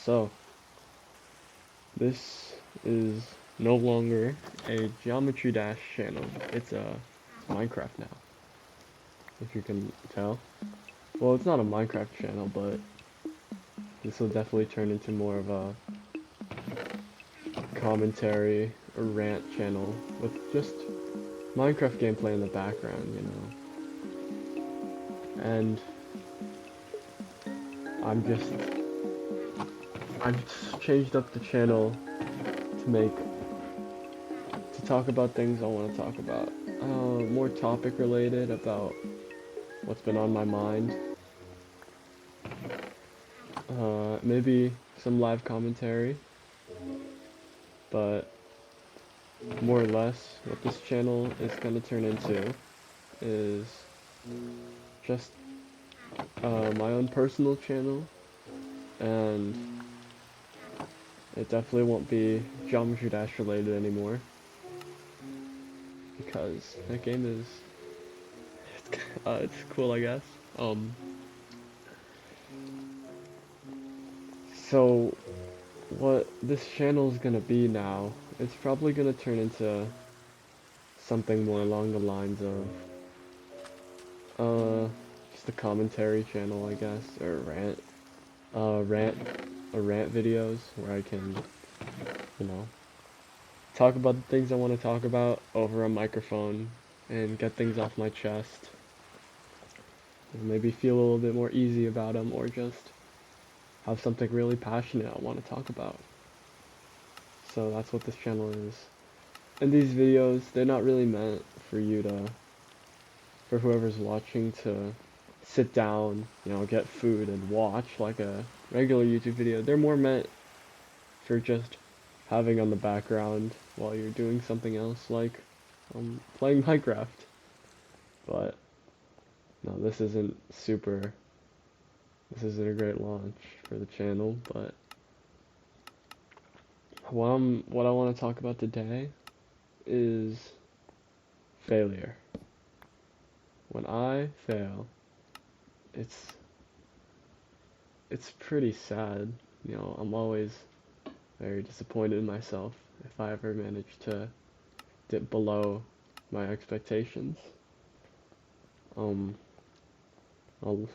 So, this is no longer a Geometry Dash channel. It's a Minecraft now, if you can tell. Well, it's not a Minecraft channel, but this will definitely turn into more of a commentary or rant channel with just Minecraft gameplay in the background, you know. And I'm I've changed up the channel to talk about things I want to talk about. More topic related about what's been on my mind. Maybe some live commentary, but more or less what this channel is going to turn into is just my own personal channel, and it definitely won't be Geometry Dash related anymore, because that game is it's cool, I guess. So what this channel is gonna be now, it's probably gonna turn into something more along the lines of just a commentary channel, I guess, or rant, rant, or rant videos where I can, you know, talk about the things I want to talk about over a microphone and get things off my chest. And maybe feel a little bit more easy about them, or just have something really passionate I want to talk about. So that's what this channel is. And these videos, they're not really meant for for whoever's watching to sit down, you know, get food and watch like a regular YouTube video. They're more meant for just having on the background while you're doing something else, like playing Minecraft. But no, this isn't a great launch for the channel. But what I want to talk about today is failure. When I fail, it's pretty sad. You know, I'm always very disappointed in myself if I ever manage to dip below my expectations. Um, I'll,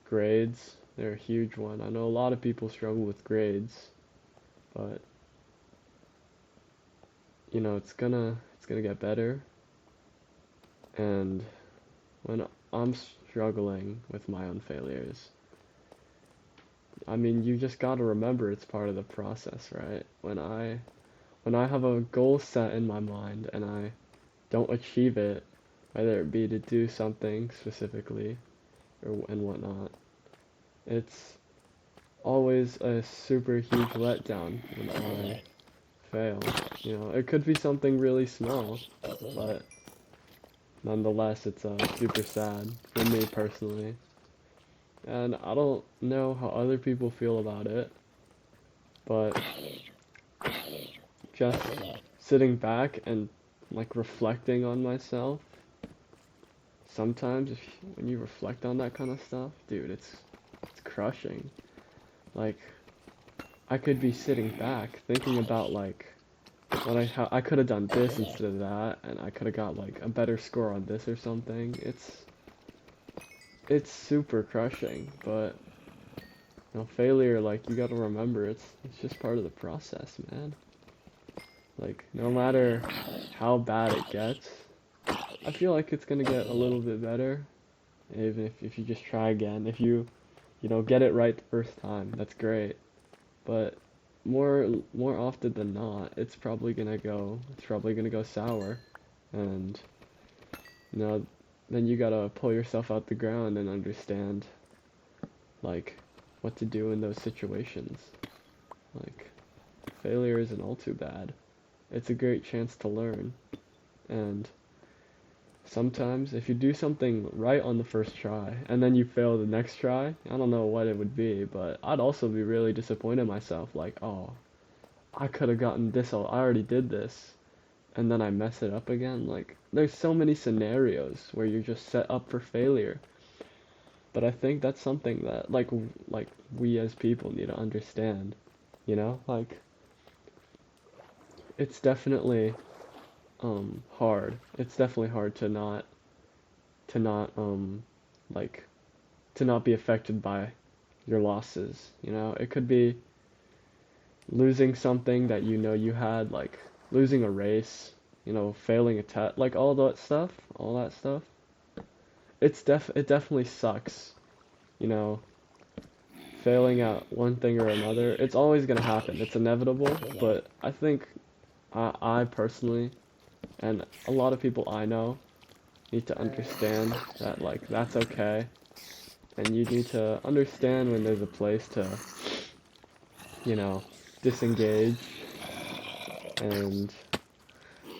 Grades, they're a huge one. I know a lot of people struggle with grades, but you know, it's gonna get better. And when I'm struggling with my own failures, I mean, you just gotta remember it's part of the process, right? When I have a goal set in my mind and I don't achieve it, whether it be to do something specifically and whatnot, it's always a super huge letdown when I fail. You know, it could be something really small, but nonetheless, it's super sad for me personally. And I don't know how other people feel about it, but just sitting back and like reflecting on myself, sometimes when you reflect on that kind of stuff, dude, it's crushing. Like, I could be sitting back thinking about like what I could have done this instead of that, and I could have got like a better score on this or something. It's super crushing, but you know, failure, like, you gotta remember it's just part of the process, man. Like, no matter how bad it gets, I feel like it's gonna get a little bit better, even if you just try again. If you know, get it right the first time, that's great. But more often than not, it's probably gonna go sour, and you know, then you gotta pull yourself out the ground and understand like what to do in those situations. Like, failure isn't all too bad. It's a great chance to learn, and sometimes if you do something right on the first try and then you fail the next try, I don't know what it would be, but I'd also be really disappointed in myself, like, oh, I could have gotten this, I already did this, and then I mess it up again. Like, there's so many scenarios where you're just set up for failure. But I think that's something that like we as people need to understand. you know? Like, it's definitely hard. It's definitely hard to not like to not be affected by your losses, you know? It could be losing something that you know you had, like losing a race, you know, failing a test, like all that stuff. It definitely sucks, you know, failing at one thing or another. It's always gonna happen. It's inevitable, but I think I personally and a lot of people I know need to understand that like that's okay, and you need to understand when there's a place to, you know, disengage and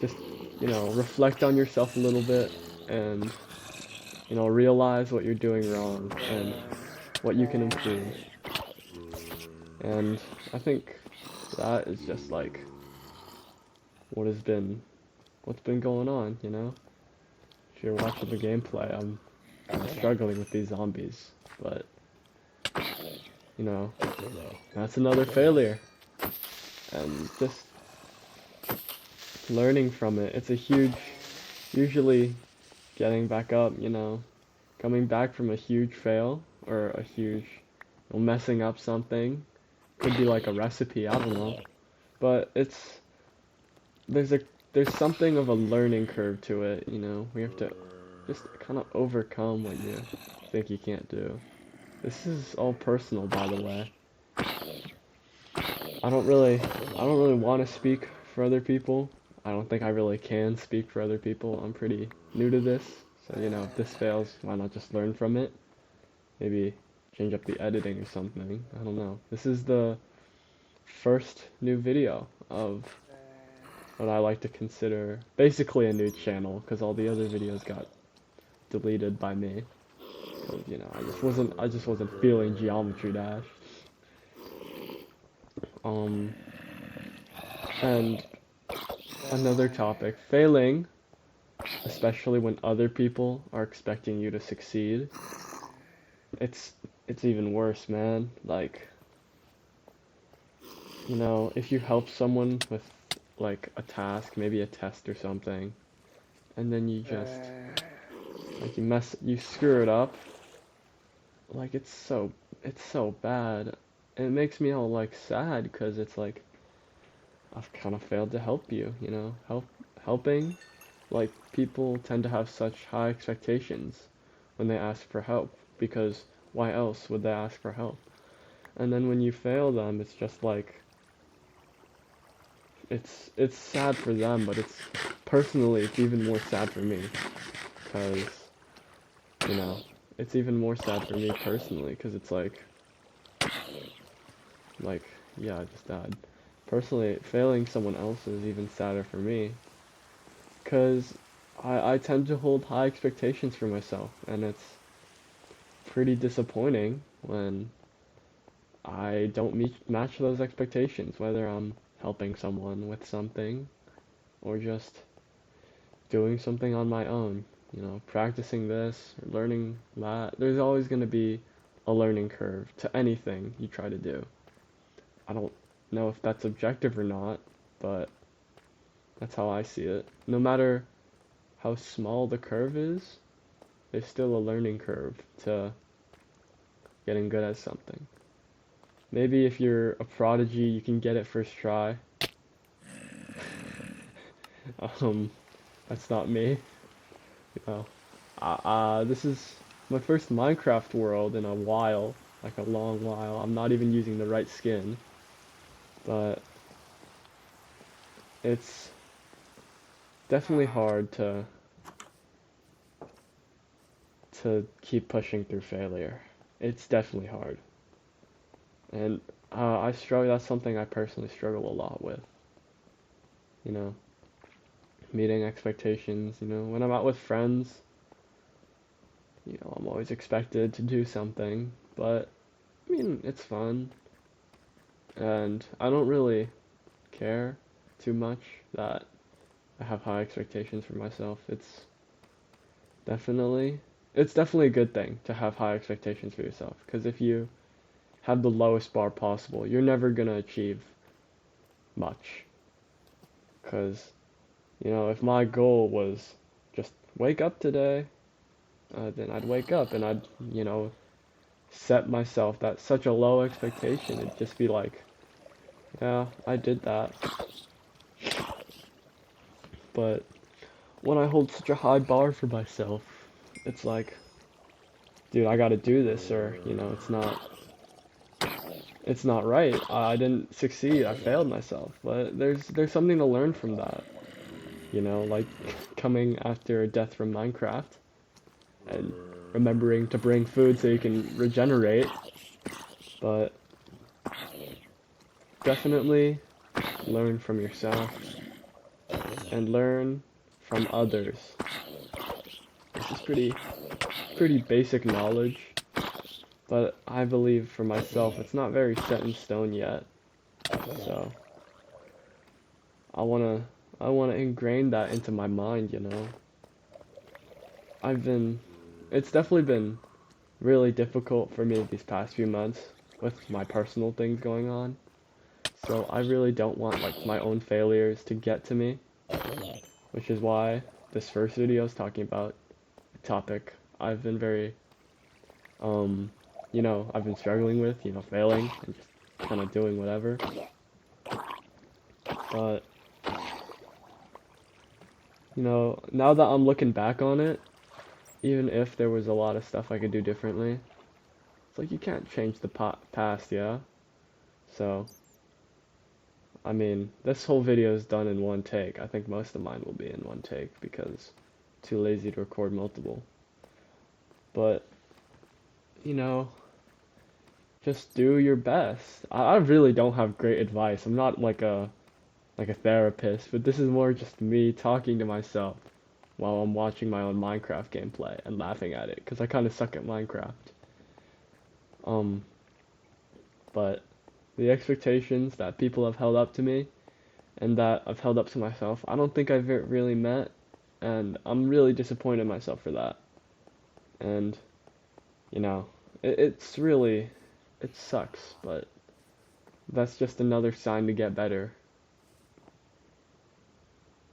just, you know, reflect on yourself a little bit and, you know, realize what you're doing wrong and what you can improve. And I think that is just like what has been what's been going on, you know? If you're watching the gameplay, I'm kind of struggling with these zombies, but you know, that's another failure. And just learning from it, it's a huge, usually getting back up, you know, coming back from a huge fail or a huge, you know, messing up something could be like a recipe, I don't know, but there's a there's something of a learning curve to it, you know. We have to just kind of overcome what you think you can't do. This is all personal, by the way. I don't really want to speak for other people. I don't think I really can speak for other people. I'm pretty new to this, so you know, if this fails, why not just learn from it? Maybe change up the editing or something. I don't know. This is the first new video of what I like to consider basically a new channel, because all the other videos got deleted by me. Because, you know, I just wasn't feeling Geometry Dash. Um, and another topic, failing, especially when other people are expecting you to succeed. It's it's even worse, man. Like, you know, if you help someone with like a task, maybe a test or something, and then you just like you screw it up, like it's so bad. And it makes me all like sad because it's like I've kind of failed to help you, you know? Helping, like people tend to have such high expectations when they ask for help because why else would they ask for help? And then when you fail them, it's just like it's sad for them, but it's personally it's even more sad for me because, you know, it's even more sad for me personally because it's like yeah, I just died. Personally, failing someone else is even sadder for me because I tend to hold high expectations for myself, and it's pretty disappointing when I don't match those expectations, whether I'm helping someone with something or just doing something on my own, you know, practicing this or learning that. There's always going to be a learning curve to anything you try to do. I don't know if that's objective or not, but that's how I see it. No matter how small the curve is, there's still a learning curve to getting good at something. Maybe if you're a prodigy, you can get it first try. Um, that's not me. You know, this is my first Minecraft world in a while, like a long while. I'm not even using the right skin, but it's definitely hard to keep pushing through failure. It's definitely hard, and I struggle. That's something I personally struggle a lot with. You know, meeting expectations. You know, when I'm out with friends, you know, I'm always expected to do something, but I mean, it's fun, and I don't really care too much that I have high expectations for myself. Definitely, it's definitely a good thing to have high expectations for yourself, because if you have the lowest bar possible, you're never gonna achieve much. Because, you know, if my goal was just wake up today, then I'd wake up and I'd, you know, set myself that such a low expectation. It'd just be like, yeah, I did that. But when I hold such a high bar for myself, it's like, dude, I gotta do this, or, you know, it's not right. I didn't succeed. I failed myself. But there's something to learn from that. You know, like coming after a death from Minecraft and remembering to bring food so you can regenerate. But definitely learn from yourself and learn from others. This is pretty basic knowledge, but I believe for myself it's not very set in stone yet. So I wanna ingrain that into my mind, you know. It's definitely been really difficult for me these past few months with my personal things going on. So I really don't want like my own failures to get to me, which is why this first video is talking about a topic I've been very, you know, I've been struggling with, you know, failing and just kind of doing whatever. But, you know, now that I'm looking back on it, even if there was a lot of stuff I could do differently, it's like you can't change the past, yeah? So, I mean, this whole video is done in one take. I think most of mine will be in one take because I'm too lazy to record multiple. But, you know, just do your best. I really don't have great advice. I'm not like a therapist, but this is more just me talking to myself while I'm watching my own Minecraft gameplay and laughing at it because I kind of suck at Minecraft. Um, but the expectations that people have held up to me and that I've held up to myself, I don't think I've really met, and I'm really disappointed in myself for that. And, you know, it's really, it sucks, but that's just another sign to get better.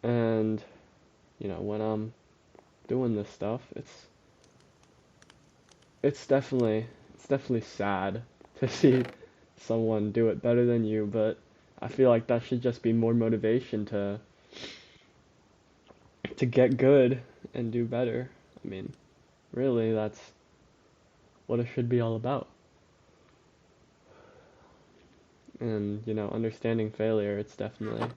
And, you know, when I'm doing this stuff, it's definitely sad to see someone do it better than you, but I feel like that should just be more motivation to get good and do better. I mean, really, that's what it should be all about. And, you know, understanding failure, it's definitely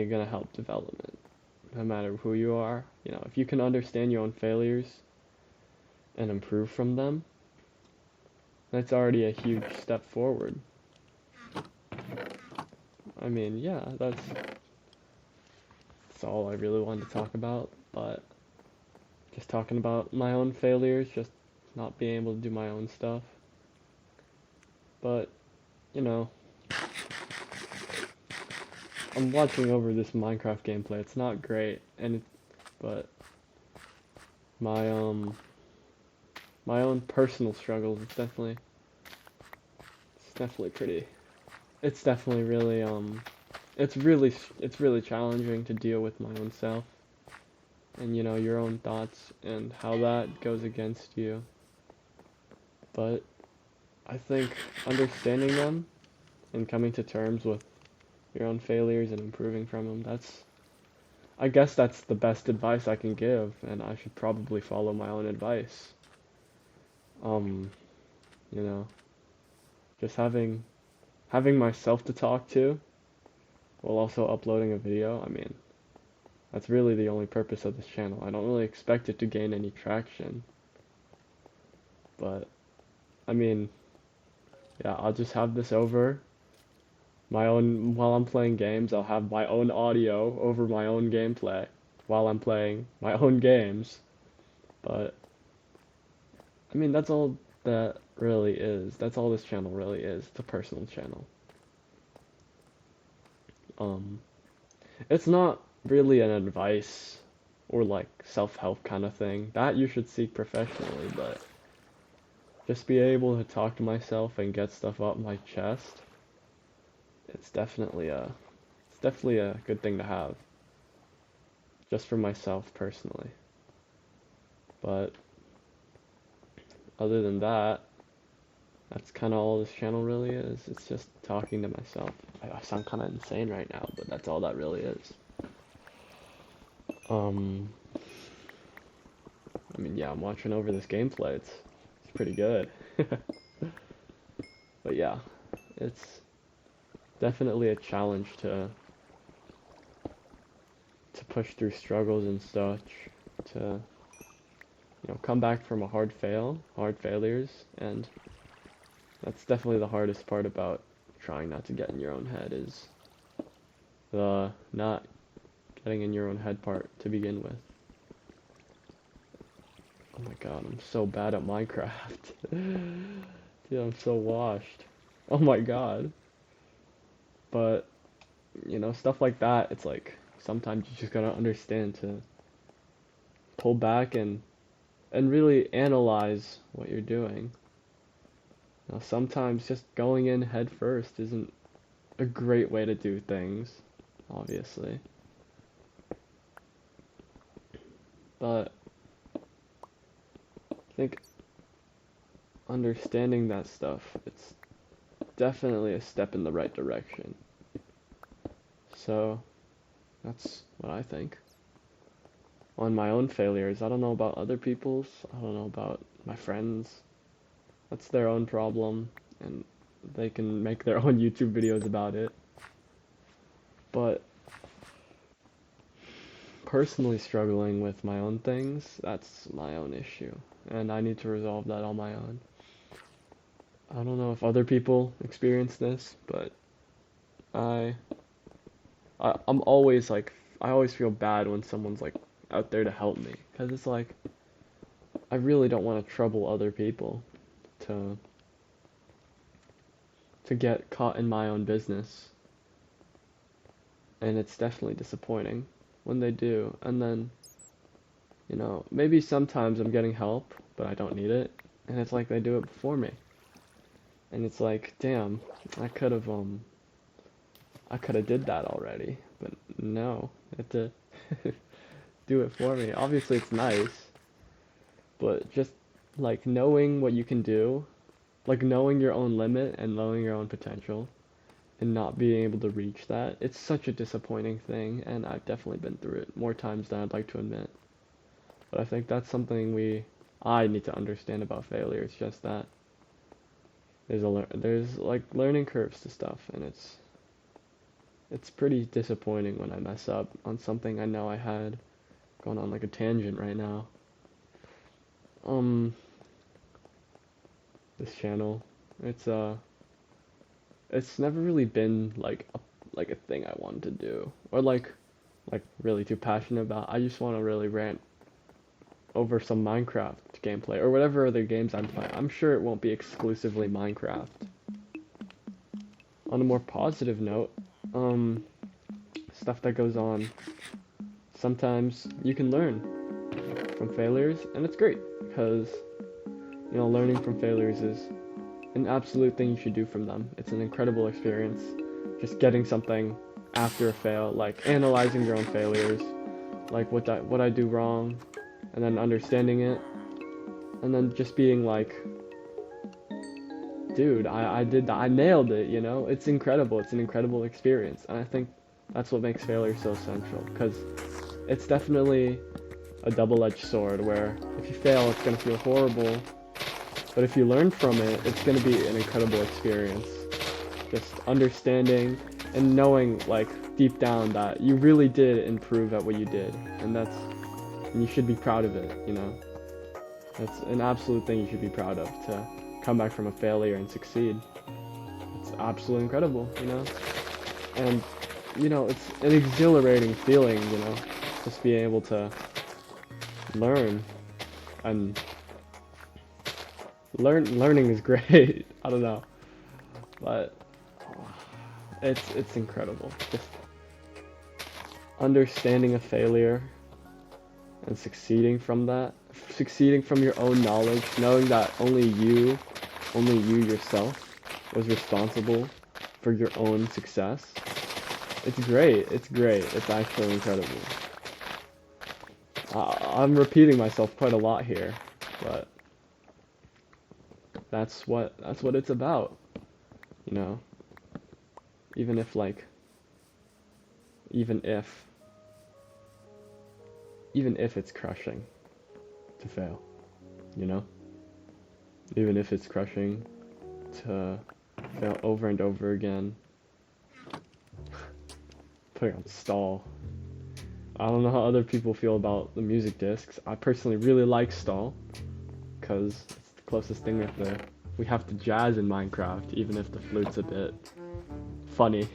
gonna help development. No matter who you are, you know, if you can understand your own failures and improve from them, that's already a huge step forward. I mean, yeah, that's all I really wanted to talk about, but just talking about my own failures, just not being able to do my own stuff. But, you know, I'm watching over this Minecraft gameplay. It's not great, but my my own personal struggles, it's definitely pretty. It's definitely really it's really challenging to deal with my own self and you know your own thoughts and how that goes against you. But I think understanding them and coming to terms with your own failures and improving from them, I guess that's the best advice I can give, and I should probably follow my own advice. Um, you know, just having myself to talk to while also uploading a video, I mean, that's really the only purpose of this channel. I don't really expect it to gain any traction. But, I mean, yeah, I'll just have this over my own, while I'm playing games, I'll have my own audio over my own gameplay while I'm playing my own games. But, I mean, that's all that really is. That's all this channel really is. It's a personal channel. Um, it's not really an advice or like self-help kind of thing. That you should seek professionally, but just be able to talk to myself and get stuff off my chest, it's definitely a good thing to have, just for myself personally. But other than that, that's kind of all this channel really is. It's just talking to myself. I sound kind of insane right now, but that's all that really is. I mean, yeah, I'm watching over this gameplay. It's pretty good. But yeah, it's definitely a challenge to push through struggles and such, to come back from a hard failures, and that's definitely the hardest part about trying not to get in your own head, is the not getting in your own head part to begin with. Oh my god, I'm so bad at Minecraft. Dude, I'm so washed. Oh my god. But, stuff like that, it's like, sometimes you just gotta understand to pull back and really analyze what you're doing. Sometimes just going in head first isn't a great way to do things, obviously. But I think understanding that stuff, it's definitely a step in the right direction. So that's what I think. On my own failures, I don't know about other people's, I don't know about my friends. That's their own problem, and they can make their own YouTube videos about it. But personally struggling with my own things, that's my own issue, and I need to resolve that on my own. I don't know if other people experience this, but I'm always like, I always feel bad when someone's like out there to help me, because it's like, I really don't want to trouble other people to get caught in my own business. And it's definitely disappointing when they do. And then, maybe sometimes I'm getting help, but I don't need it. And it's like they do it before me. And it's like, damn, I could have did that already. But no, I had to do it for me. Obviously it's nice, but just like knowing what you can do, like knowing your own limit and knowing your own potential, and not being able to reach that, it's such a disappointing thing, and I've definitely been through it more times than I'd like to admit. But I think that's something I need to understand about failure. It's just that there's like learning curves to stuff, and it's pretty disappointing when I mess up on something I know I had. Going on like a tangent right now. This channel, it's never really been like a thing I wanted to do, or like really too passionate about. I just want to really rant over some Minecraft gameplay or whatever other games I'm playing. I'm sure it won't be exclusively Minecraft. On a more positive note, stuff that goes on. Sometimes you can learn from failures, and it's great because learning from failures is an absolute thing you should do from them. It's an incredible experience. Just getting something after a fail, like analyzing your own failures, like what I do wrong, and then understanding it, and then just being like, dude, I nailed it, It's incredible. It's an incredible experience, and I think that's what makes failure so essential, because it's definitely a double-edged sword where if you fail, it's gonna feel horrible, but if you learn from it, it's gonna be an incredible experience. Just understanding and knowing, like, deep down that you really did improve at what you did, and you should be proud of it, That's an absolute thing you should be proud of, to come back from a failure and succeed. It's absolutely incredible, And, it's an exhilarating feeling, just being able to learn, and learning is great. I don't know, but it's incredible. Just understanding a failure and succeeding from that, succeeding from your own knowledge, knowing that only you yourself was responsible for your own success. It's great. It's great. It's actually incredible. I'm repeating myself quite a lot here, but that's what it's about, you know. Even if like, even if it's crushing to fail, you know. Even if it's crushing to fail over and over again. Putting on stall. I don't know how other people feel about the music discs. I personally really like stall, because it's the closest thing we have to jazz in Minecraft, even if the flute's a bit funny.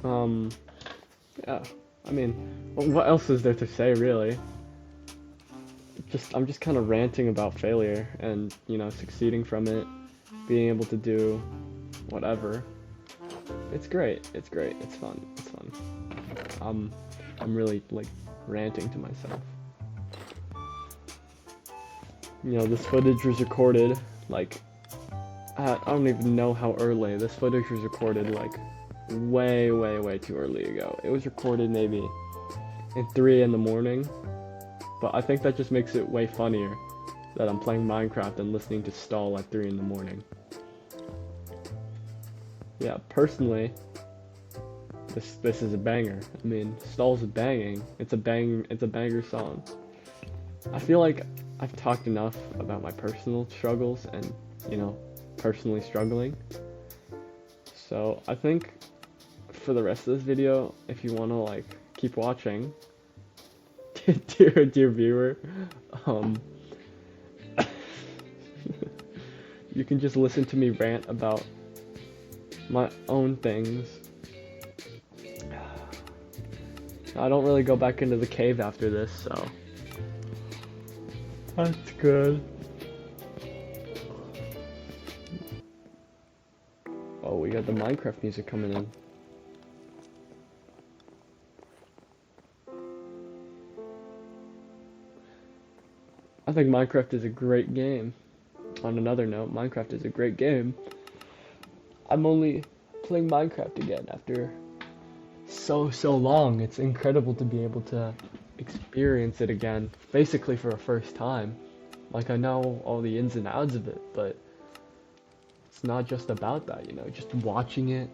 Yeah, I mean, what else is there to say, really? I'm just kind of ranting about failure and, you know, succeeding from it, being able to do whatever. It's great. It's great. It's fun. It's fun. I'm really like ranting to myself. You know, this footage was recorded like I don't even know how early. This footage was recorded like way too early ago. It was recorded maybe at 3 in the morning, but I think that just makes it way funnier that I'm playing Minecraft and listening to Stall at 3 in the morning. Yeah, personally, this is a banger. I mean, Stall's banging. It's a banger song. I feel like I've talked enough about my personal struggles and, you know, personally struggling. So I think for the rest of this video, if you want to like keep watching, dear viewer, you can just listen to me rant about my own things. I don't really go back into the cave after this, so that's good. Oh, we got the Minecraft music coming in. I think Minecraft is a great game. On another note, Minecraft is a great game. I'm only playing Minecraft again after so long. It's incredible to be able to experience it again, basically for a first time. Like, I know all the ins and outs of it, but it's not just about that, you know, just watching it,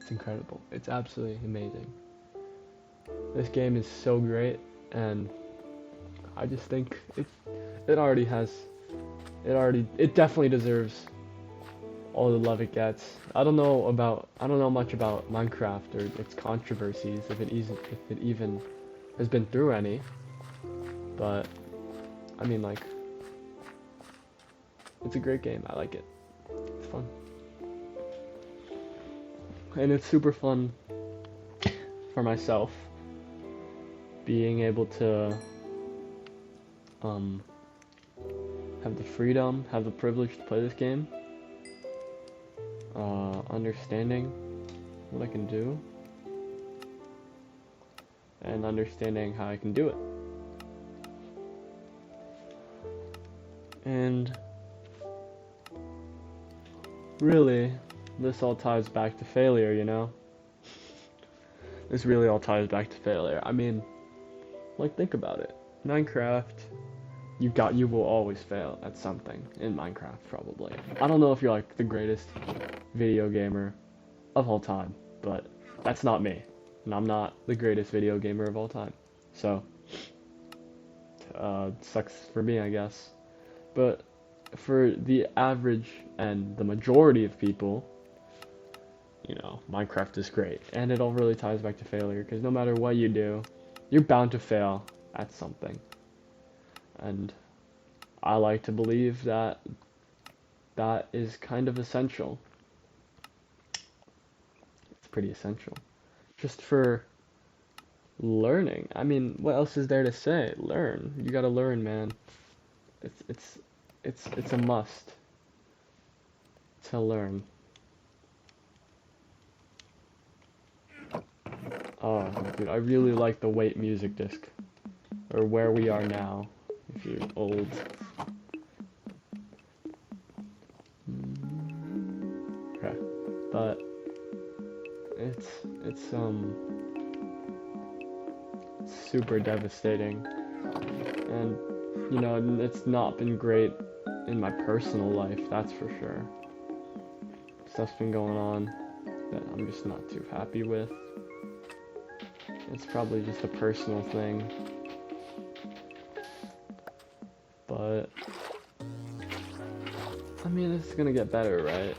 it's incredible. It's absolutely amazing. This game is so great, and I just think it definitely deserves all the love it gets. I don't know much about Minecraft or its controversies, if it even has been through any, but I mean, like, it's a great game. I like it. It's fun. And it's super fun for myself being able to have the freedom, have the privilege to play this game, understanding what I can do, and understanding how I can do it. And really, this all ties back to failure, you know? This really all ties back to failure. I mean, like, think about it. Minecraft, you will always fail at something in Minecraft, probably. I don't know if you're like the greatest video gamer of all time, but that's not me. And I'm not the greatest video gamer of all time. So, sucks for me, I guess. But for the average and the majority of people, you know, Minecraft is great. And it all really ties back to failure, because no matter what you do, you're bound to fail at something. And I like to believe that that is kind of essential. It's pretty essential. Just for learning. I mean, what else is there to say? Learn. You gotta learn, man. It's a must to learn. Oh, dude, I really like the Wait music disc. Or Where We Are Now, if you're old. Okay, but it's super devastating, and you know, it's not been great in my personal life, that's for sure. Stuff's been going on that I'm just not too happy with. It's probably just a personal thing, but I mean, it's gonna get better, right?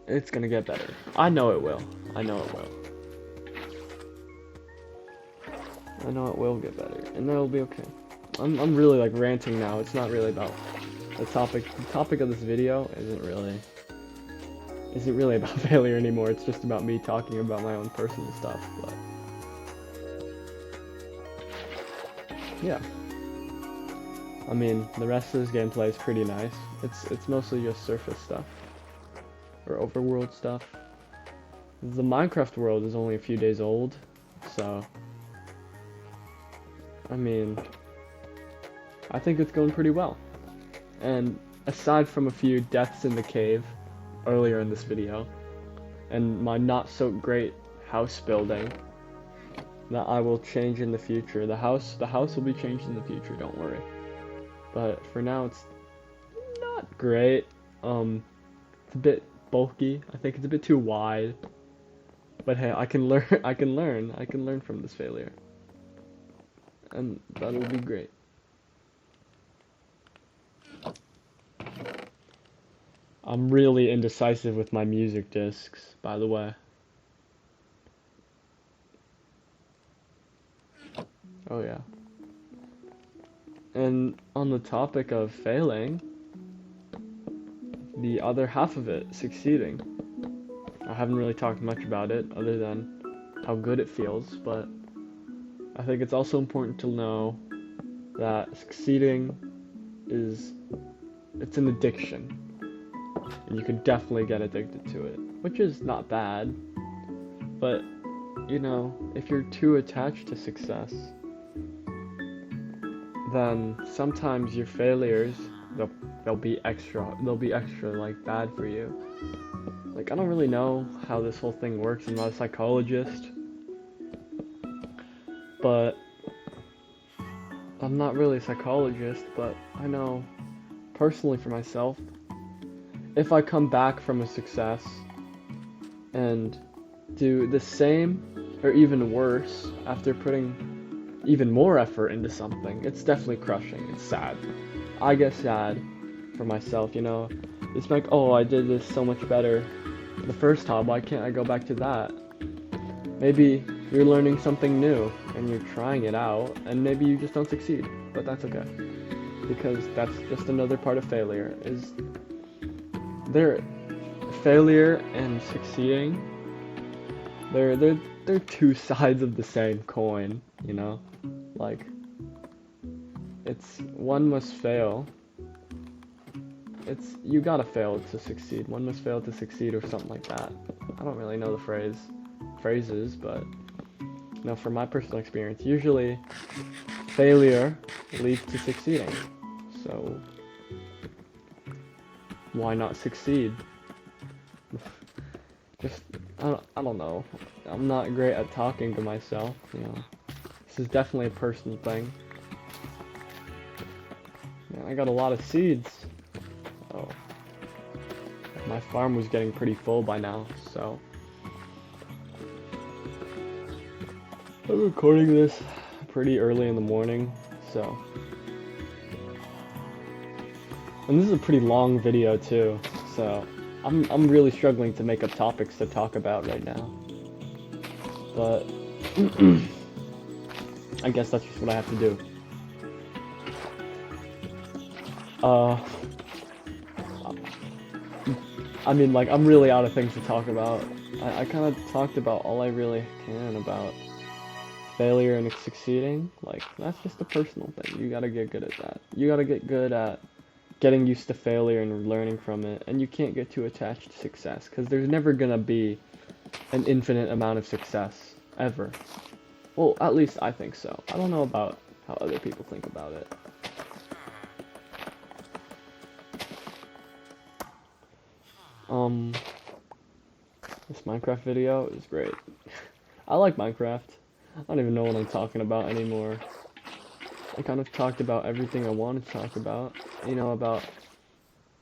It's gonna get better. I know it will. I know it will. I know it will get better, and it'll be okay. I'm really like ranting now. It's not really about the topic. The topic of this video isn't really about failure anymore. It's just about me talking about my own personal stuff. But yeah, I mean, the rest of this gameplay is pretty nice. It's mostly just surface stuff or overworld stuff. The Minecraft world is only a few days old, so I mean, I think it's going pretty well. And aside from a few deaths in the cave earlier in this video, and my not so great house building that I will change in the future. The house will be changed in the future, don't worry. But for now it's not great. It's a bit bulky. I think it's a bit too wide. But hey, I can learn from this failure. And that'll be great. I'm really indecisive with my music discs, by the way. Oh yeah. And on the topic of failing, the other half of it, succeeding. I haven't really talked much about it other than how good it feels, but I think it's also important to know that succeeding it's an addiction. And you can definitely get addicted to it, which is not bad. But, you know, if you're too attached to success, then sometimes your failures, they'll be extra like bad for you. Like, I don't really know how this whole thing works. I'm not a psychologist, but I'm not really a psychologist, but I know personally for myself, if I come back from a success and do the same or even worse after putting even more effort into something, it's definitely crushing. It's sad. I get sad for myself, you know. It's like, oh, I did this so much better the first time, why can't I go back to that? Maybe you're learning something new and you're trying it out, and maybe you just don't succeed, but that's okay. Because that's just another part of failure, is failure and succeeding, they're two sides of the same coin, you know? Like, it's one must fail. You gotta fail to succeed. One must fail to succeed, or something like that. I don't really know the phrases, but you know, from my personal experience, usually failure leads to succeeding. So why not succeed? Just I don't know. I'm not great at talking to myself, you know. This is definitely a personal thing. Man, I got a lot of seeds. Oh. My farm was getting pretty full by now, so I'm recording this pretty early in the morning, so. And this is a pretty long video too, so I'm really struggling to make up topics to talk about right now. But I guess that's just what I have to do. I mean, like, I'm really out of things to talk about. I kind of talked about all I really can about failure and succeeding. Like, that's just a personal thing. You gotta get good at that. You gotta get good at getting used to failure and learning from it, and you can't get too attached to success, because there's never gonna be an infinite amount of success, ever. Well, at least I think so. I don't know about how other people think about it. This Minecraft video is great. I like Minecraft. I don't even know what I'm talking about anymore. I kind of talked about everything I wanted to talk about. You know, about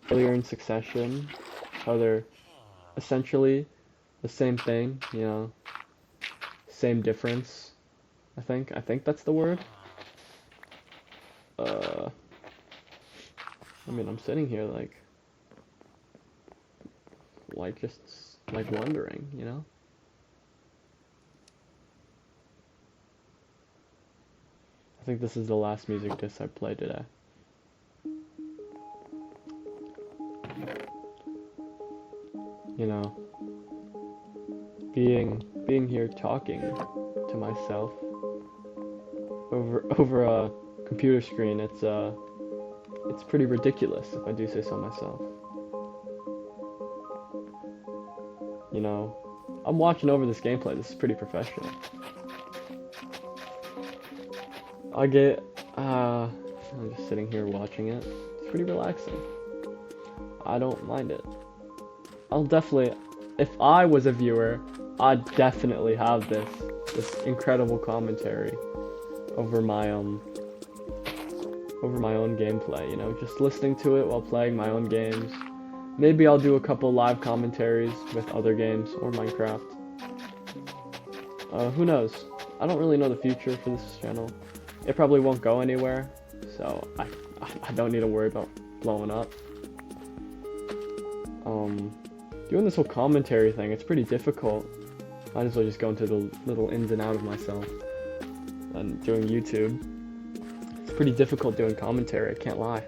failure and succession, how they're essentially the same thing, you know, same difference, I think that's the word. I mean, I'm sitting here just wondering, you know? I think this is the last music disc I played today. You know, being here talking to myself over a computer screen, it's pretty ridiculous, if I do say so myself. You know, I'm watching over this gameplay. This is pretty professional. I'm just sitting here watching it. It's pretty relaxing. I don't mind it. I'll definitely, if I was a viewer, I'd definitely have this incredible commentary over my own gameplay, you know, just listening to it while playing my own games. Maybe I'll do a couple live commentaries with other games or Minecraft. Who knows? I don't really know the future for this channel. It probably won't go anywhere, so I don't need to worry about blowing up. Doing this whole commentary thing, it's pretty difficult. Might as well just go into the little ins and out of myself. And doing YouTube, it's pretty difficult doing commentary, I can't lie.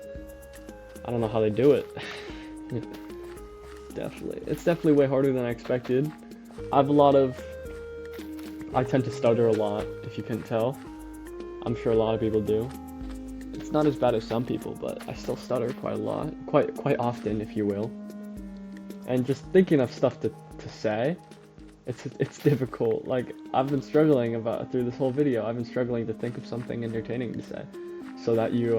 I don't know how they do it. It's definitely way harder than I expected. I tend to stutter a lot, if you couldn't tell. I'm sure a lot of people do. It's not as bad as some people, but I still stutter quite a lot, quite often, if you will. And just thinking of stuff to say, it's difficult. Like, I've been struggling through this whole video, I've been struggling to think of something entertaining to say, so that you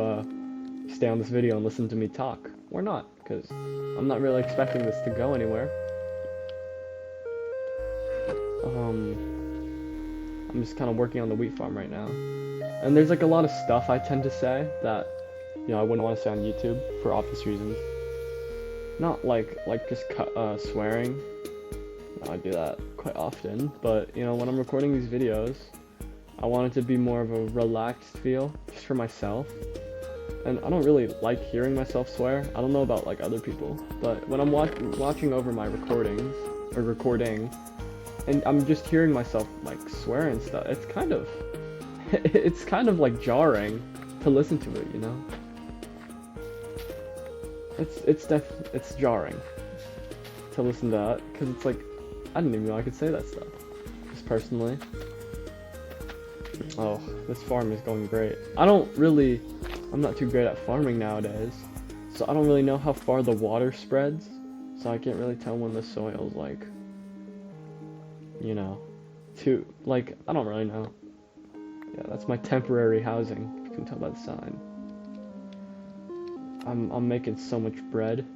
stay on this video and listen to me talk, or not, because I'm not really expecting this to go anywhere. I'm just kind of working on the wheat farm right now, and there's like a lot of stuff I tend to say that, you know, I wouldn't want to say on YouTube for obvious reasons. Not like just swearing. I do that quite often, but you know, when I'm recording these videos, I want it to be more of a relaxed feel, just for myself. And I don't really like hearing myself swear. I don't know about like other people, but when I'm watching over my recording, and I'm just hearing myself like swear and stuff, it's kind of like jarring to listen to it, you know? It's jarring to listen to that, because it's like, I didn't even know I could say that stuff, just personally. Oh, this farm is going great. I'm not too great at farming nowadays, so I don't really know how far the water spreads, so I can't really tell when the soil's like, you know, I don't really know. Yeah, that's my temporary housing, if you can tell by the sign. I'm making so much bread.